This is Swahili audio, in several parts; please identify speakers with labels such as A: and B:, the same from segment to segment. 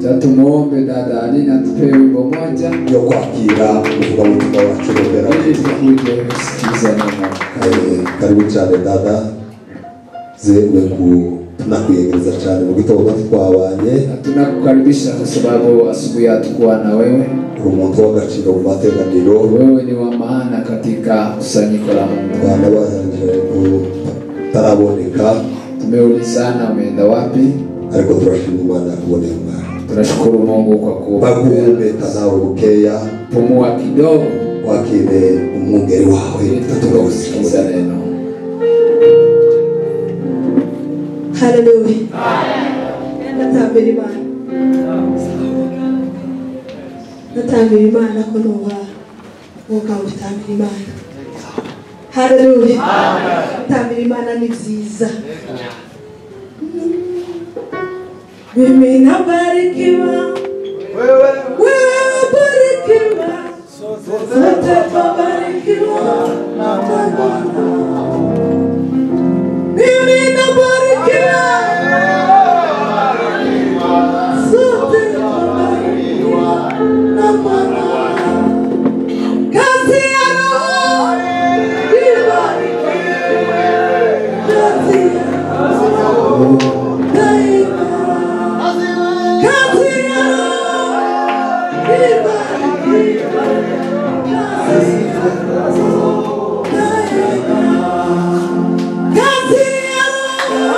A: Tumuombe dada Aline atupe wimbo moja
B: yo kwakira uvuga butumwa wacu mbere
A: ili tukuje kusikiza neno.
B: Karibu cyane dada zewe tunakuyegereza cyane mu gitondo twabanye.
A: Tunakukaribisha kwa sababu asubuhi hatakuwa na wewe.
B: Umuntu w'agaciro mu mateganiro.
A: Wewe ni wa maana katika kusanyiko la Mungu.
B: Bwana baranje taraboneka.
A: Tumeulizana umeenda wapi?
B: Ariko turashimira Imana kuboneka.
A: Tunashukuru Mungu kwa
B: kukumbeta nawe bukeya.
A: Pumua kidogo
B: wakire umwungeri wawe
A: tutukusikiza neno.
C: Hallelujah. Natambira Imana. Natambira Imana ko nuba woka utambira Imana. Hallelujah. Natambira Imana ni byiza. Mimi nabarikiwa. Wewe barikiwa. Sote barikiwa na Bwana. Mimi nabarikiwa. Sote barikiwa na Bwana. Kazi ya Roho ibarikiwe. Kazi ya Roho daima. Kazi ya Roho ibarikiwe. Kazi ya Roho daima. Kazi ya Roho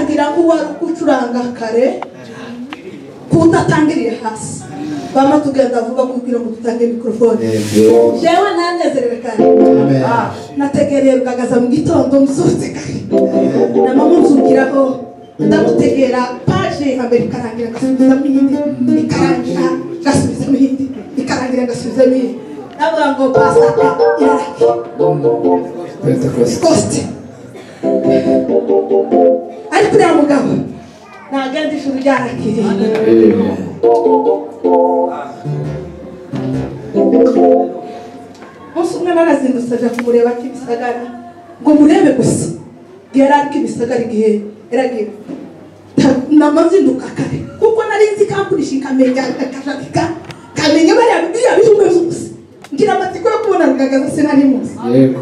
C: ndatangira kuba gucuranga kare kudatangiriye hasi bama tugenda vuba kugira ngo tutange mikrofone jewe nanezerewe kare nategereye rugagaza mu gitondo muzutse kare na mama muzukiraho ndamutegera page Amerika rangira gasubiza mindi ikarangira gasubiza mindi ikarangira gasubiza mindi navuga ngo pasta iraki Pentecote ariko uriya mugabo nagenda ijuru ryarakiriye umunsi umwe narazindutse aja kumureba k'ibisagara ngo murebe gusa yari ari k'ibisagara igihe yaragiye namazinduka kare kuko nari nzi kampurisha ikamenya akajabika kamenya bariya bihumwe zose ngira amatsiko yo kubona rugagaza sinari muzi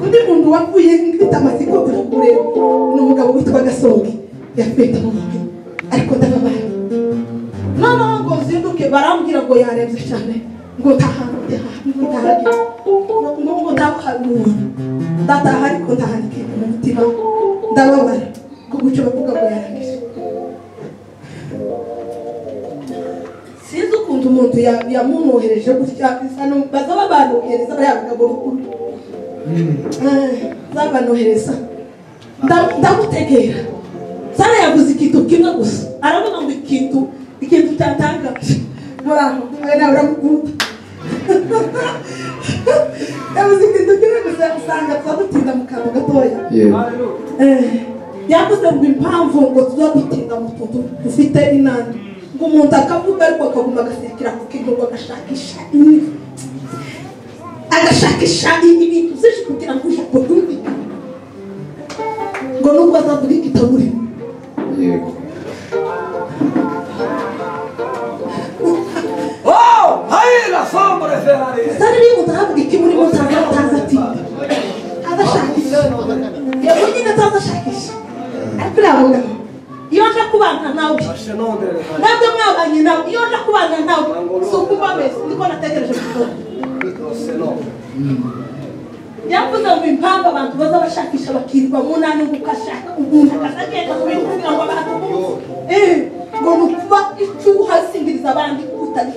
C: undi muntu wavuye ngita amatsiko kureba n'umugabo witwa Gasongi yapeta mu mubiri ariko ndababaye noneho ngo zinduke barambwira ngo yarebye cyane ngo tahange ngo ndahanuwe ndataha ariko ndahanike mu mutima ndababara ko gucyo bavuga ngo yarangije sinzi ukuntu umuntu yamunohereje gutya isano bazaba banohereza bariya bagabo rukuru zabanohereza ndamutegera Sara yavuze ikintu kimwe gusa aravuga ngo ikintu cyatangaje muraho mwena uramukunda yavuze ikintu kimwe gusa usanga twadutinda mu kantu gatoya yavuze ngo impamvu ngo tuzadutinda mu tuntu dufite inani ngo umuntu akavuga ariko akaguma agasekera ku kintu ngo agashakisha ibintu byinshi kugira ngo ijambo ryumvikane ngo nubwo azavuga igitabo urimo
D: Oh, hai la sombra Ferrari.
C: Sari ni mutahavuga iki muri mutazati. Adashakisha. Yego nyine tazashakisha. Ariko ravuga. Iyo nje kubana nawe. Nabwo mwabanye nawe. Iyo nje kubana nawe. So kuba bese ndiko nategereje kuko. Yavuze ngo impamvu abantu baza bashakisha bakirwa mu nani ngukashaka umuntu akagenda mu bintu kugira ngo abantu ngo nukuba icuha singiriza abandi kutari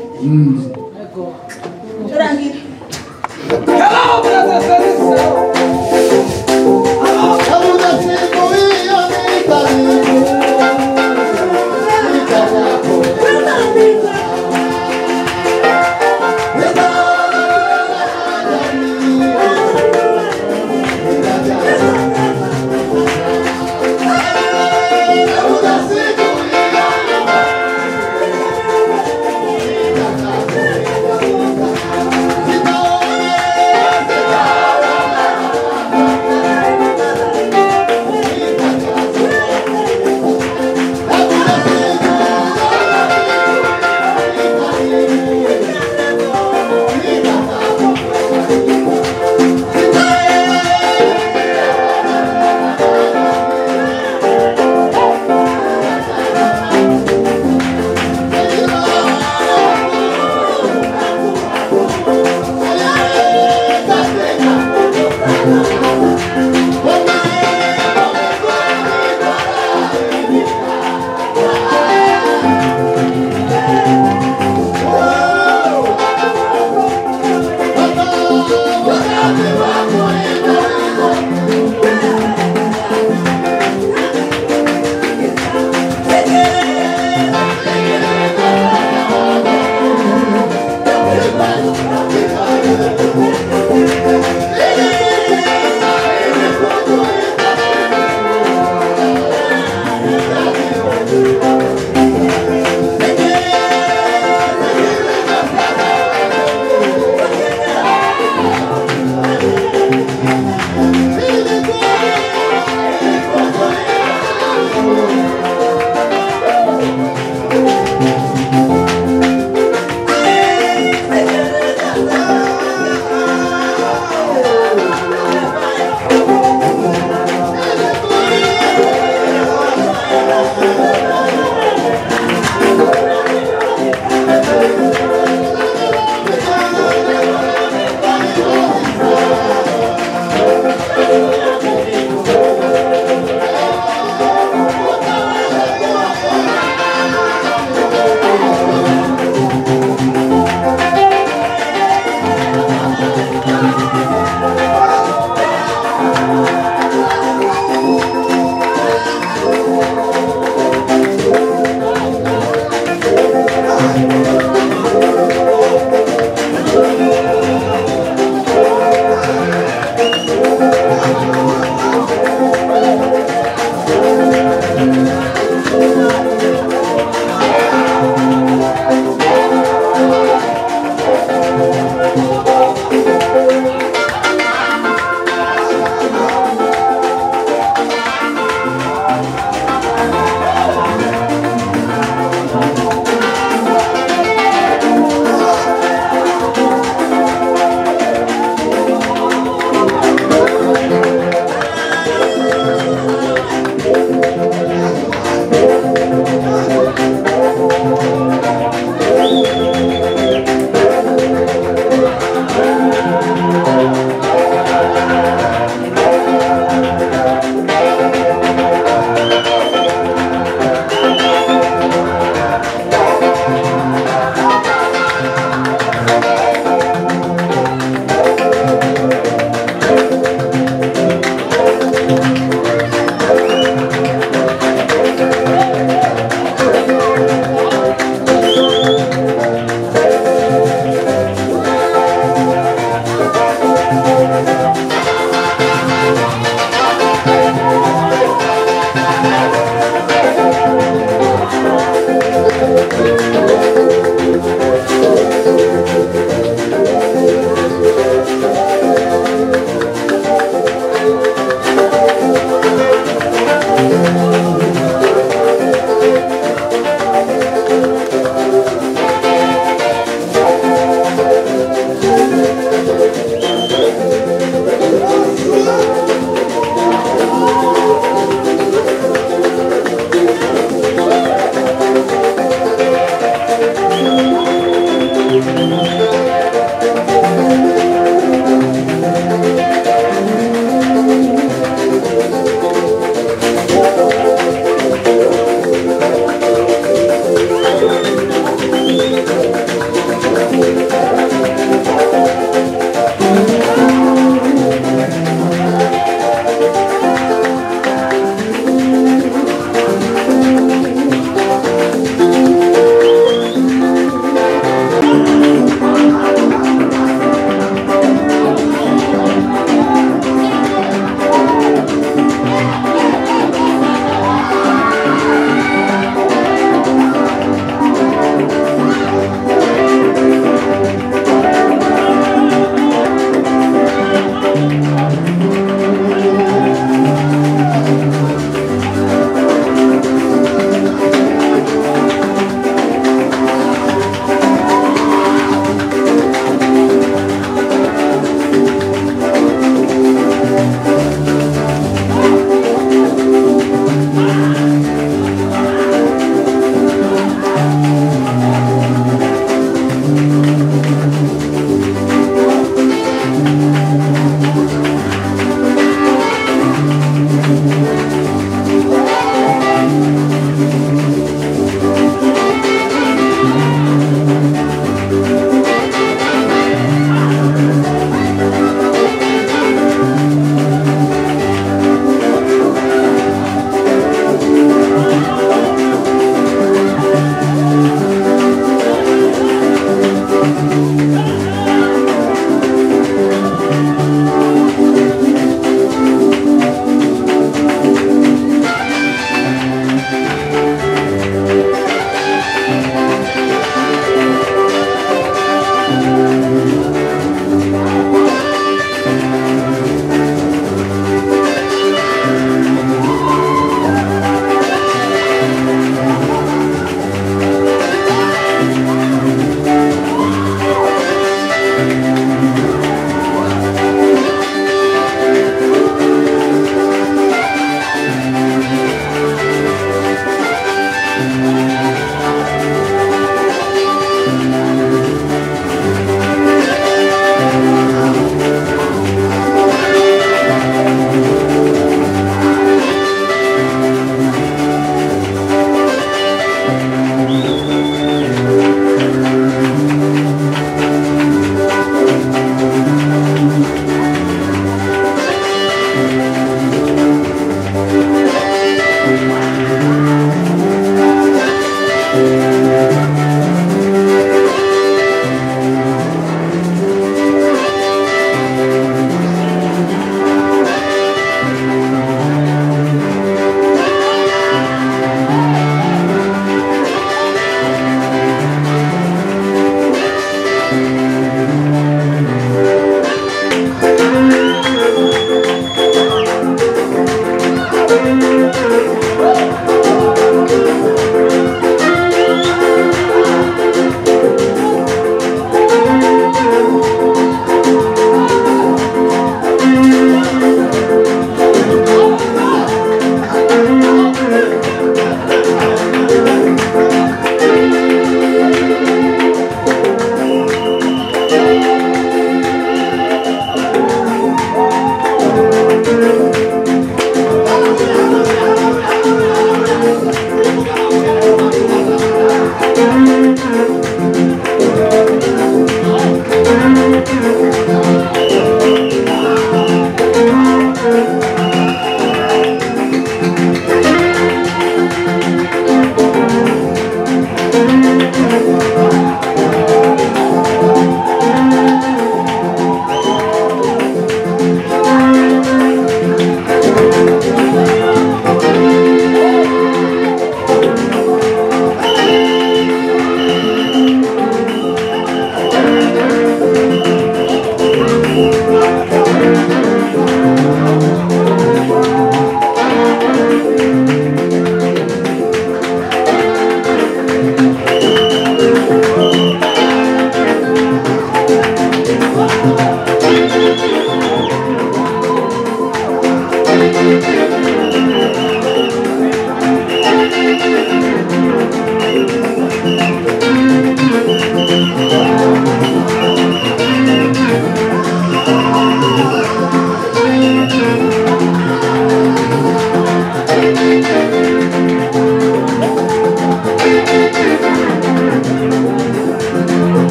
C: rangira
D: Hello brother Felix.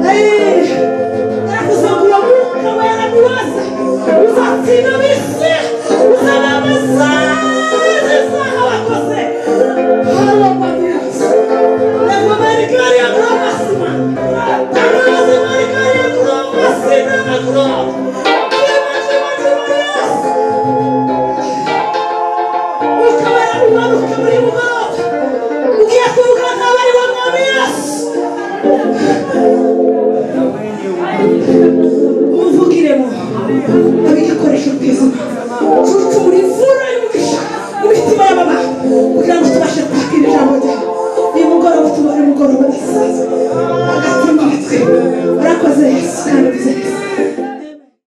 C: Hey! abigikoresho bwiza cucumura imvura y'umugisha mu mitima y'abantu